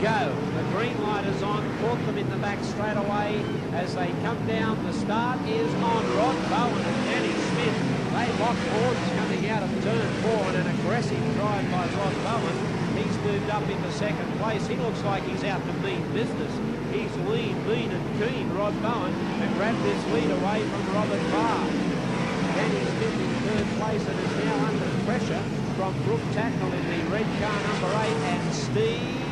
go. The green light is on. Caught them in the back straight away as they come down. The start is on. Rod Bowen and Danny Smith. They lock horns coming out of turn 4 and an aggressive drive by Rod Bowen. He's moved up into second place. He looks like he's out to mean business. He's lean, mean and keen, Rod Bowen, and grabbed this lead away from Robert Farr. Danny Smith in third place and is now under pressure from Brooke Tatnell in the red car number 8, and Steve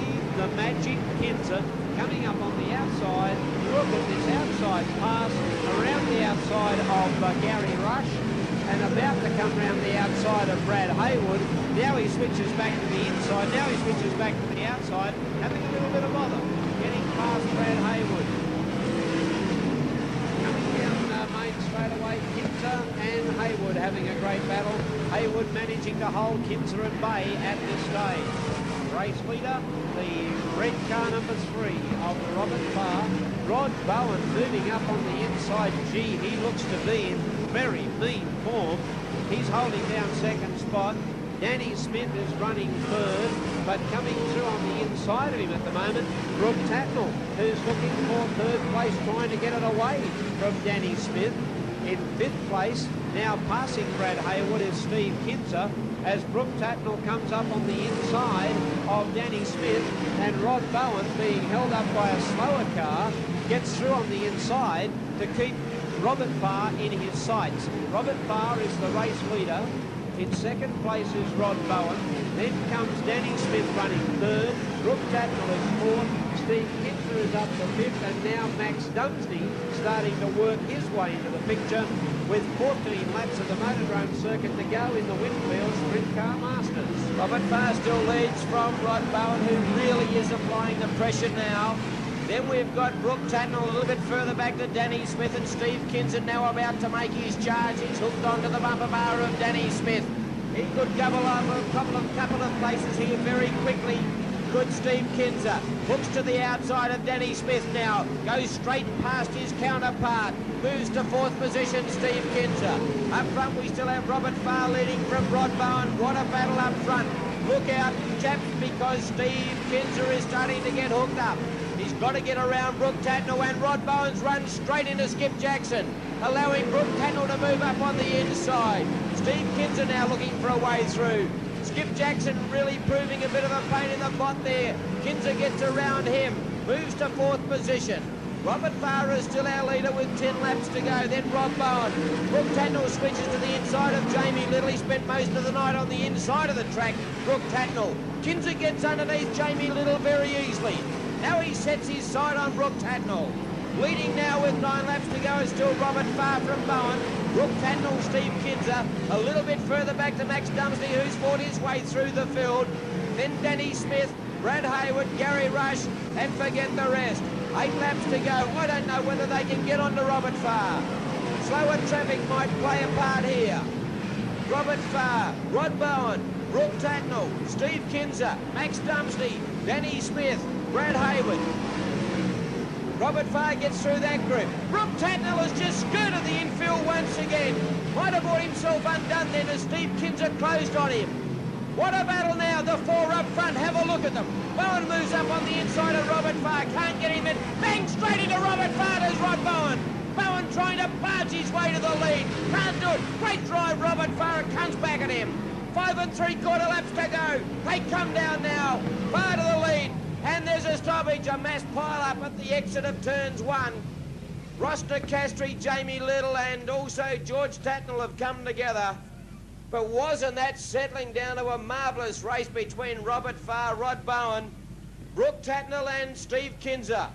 the Magic Kinzer coming up on the outside. Look at this outside pass around the outside of Gary Rush and about to come round the outside of Brad Haywood. Now he switches back to the inside. Now he switches back to the outside, having a little bit of bother getting past Brad Haywood. Coming down main straight away, Kinzer and Haywood having a great battle. Haywood managing to hold Kinzer at bay at this stage. Race leader, the red car number 3 of Robert Farr. Rod Bowen moving up on the inside. Gee, he looks to be in very mean form. He's holding down second spot. Danny Smith is running third, but coming through on the inside of him at the moment, Brooke Tatnell, who's looking for third place, trying to get it away from Danny Smith. In fifth place, now passing Brad Haywood, is Steve Kinzer, as Brooke Tatnell comes up on the inside of Danny Smith, and Rod Bowen, being held up by a slower car, gets through on the inside to keep Robert Farr in his sights. Robert Farr is the race leader. In second place is Rod Bowen. Then comes Danny Smith running third. Brooke Tatnell is fourth. Steve Kinzer is up to fifth. And now Max Dumsney starting to work his way into the picture with 14 laps of the Motordrome circuit to go in the Winfield Sprint Car Masters. Robert Farr still leads from Rod Bowen, who really is applying the pressure now. Then we've got Brooke Tatnell a little bit further back to Danny Smith, and Steve Kinzer now about to make his charge. He's hooked onto the bumper bar of Danny Smith. He could double up a couple of places here very quickly. Good Steve Kinzer. Hooks to the outside of Danny Smith now. Goes straight past his counterpart. Moves to fourth position, Steve Kinzer. Up front we still have Robert Farr leading from Rod Bowen. What a battle up front. Look out, chaps, because Steve Kinzer is starting to get hooked up. He's got to get around Brooke Tatnell, and Rod Bowen's run straight into Skip Jackson, allowing Brooke Tatnell to move up on the inside. Steve Kinzer now looking for a way through. Skip Jackson really proving a bit of a pain in the butt there. Kinzer gets around him, moves to fourth position. Robert Farr is still our leader with 10 laps to go. Then Rod Bowen. Brooke Tatnell switches to the inside of Jamie Little. He spent most of the night on the inside of the track. Brooke Tatnell. Kinzer gets underneath Jamie Little very easily. Now he sets his sight on Brooke Tatnell. Leading now with 9 laps to go is still Robert Farr from Bowen. Brooke Tatnell, Steve Kinzer. A little bit further back to Max Dumsney, who's fought his way through the field. Then Danny Smith, Brad Haywood, Gary Rush, and forget the rest. 8 laps to go. I don't know whether they can get onto Robert Farr. Slower traffic might play a part here. Robert Farr, Rod Bowen, Brooke Tatnell, Steve Kinzer, Max Dumsney, Danny Smith, Brad Haywood. Robert Farr gets through that group. Brooke Tatnell has just skirted the infield once again. Might have brought himself undone then as Steve Kinzer closed on him. What a battle now, the 4 up front. Have a look at them. Bowen moves up on the inside of Robert Farr. Can't get him in. Bang, straight into Robert Farr does Rod Bowen. Bowen trying to barge his way to the lead. Can't do it. Great drive, Robert Farr comes back at him. 5 3/4 laps to go. They come down now. Farr to the lead. And there's a stoppage, a mass pile-up at the exit of turns 1. Ross Castry, Jamie Little, and also George Tatnell have come together. But wasn't that settling down to a marvellous race between Robert Farr, Rod Bowen, Brooke Tatnell and Steve Kinzer?